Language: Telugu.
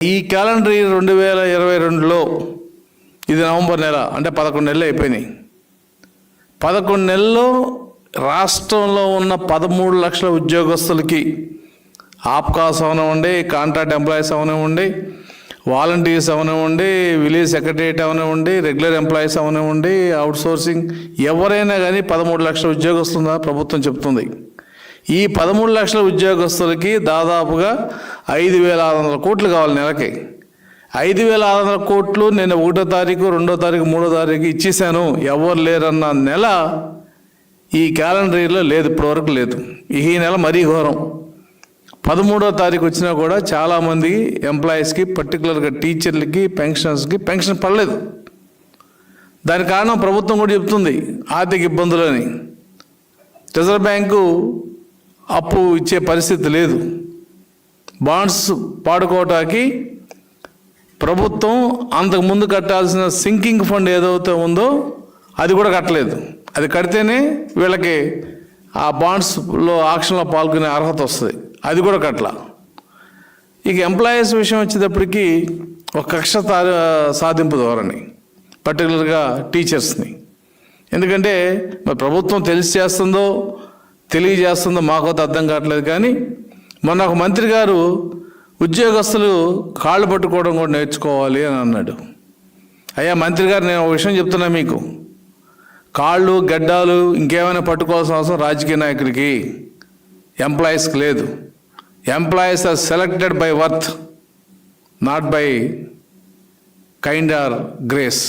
ఈ క్యాలెండర్ 2022లో ఇది నవంబర్ నెల, అంటే 11 నెలలు అయిపోయినాయి. 11 నెలల్లో రాష్ట్రంలో ఉన్న 13 లక్షల ఉద్యోగస్తులకి ఆప్కాస్ అవనివ్వండి, కాంట్రాక్ట్ ఎంప్లాయీస్ అవనివ్వండి, వాలంటీర్స్ అవనివ్వండి, విలేజ్ సెక్రటరియట్ అవనివ్వండి, రెగ్యులర్ ఎంప్లాయీస్ అవనివ్వండి, అవుట్సోర్సింగ్, ఎవరైనా కానీ 13 లక్షల ఉద్యోగస్తులుగా ప్రభుత్వం చెప్తుంది. ఈ 13 లక్షల ఉద్యోగస్తులకి దాదాపుగా 5,600 కోట్లు కావాలి నెలకి. 5,600 కోట్లు నేను 1వ తారీఖు, 2వ తారీఖు, 3వ తారీఖు ఇచ్చేసాను, ఎవరు లేరన్న నెల ఈ క్యాలెండర్లో లేదు, ఇప్పటివరకు లేదు. ఈ నెల మరీ ఘోరం. 13వ తారీఖు వచ్చినా కూడా చాలామంది ఎంప్లాయీస్కి, పర్టికులర్గా టీచర్లకి, పెన్షనర్స్కి పెన్షన్ పడలేదు. దానికి కారణం ప్రభుత్వం కూడా చెప్తుంది, ఆర్థిక ఇబ్బందులని. రిజర్వ్ బ్యాంకు అప్పు ఇచ్చే పరిస్థితి లేదు. బాండ్స్ పాడుకోవటానికి ప్రభుత్వం అంతకుముందు కట్టాల్సిన సింకింగ్ ఫండ్ ఏదైతే ఉందో అది కూడా కట్టలేదు. అది కడితేనే వీళ్ళకి ఆ బాండ్స్లో ఆక్షన్లో పాల్గొనే అర్హత వస్తుంది, అది కూడా కట్టలా. ఇక ఎంప్లాయీస్ విషయం వచ్చేటప్పటికి ఒక కక్ష సాధింపు ధోరణి, పర్టికులర్గా టీచర్స్ని. ఎందుకంటే మరి ప్రభుత్వం తెలిసి చేస్తుందో తెలియజేస్తుందో మాకైతే అర్థం కావట్లేదు. కానీ మొన్న ఒక మంత్రి గారు ఉద్యోగస్తులు కాళ్ళు పట్టుకోవడం కూడా నేర్చుకోవాలి అని అన్నాడు. అయ్యా మంత్రి గారు, నేను ఒక విషయం చెప్తున్నా మీకు, కాళ్ళు గడ్డాలు ఇంకేమైనా పట్టుకోవాల్సిన అవసరం రాజకీయ నాయకుడికి, ఎంప్లాయీస్కి లేదు. Employees are selected by worth, not by kind or grace.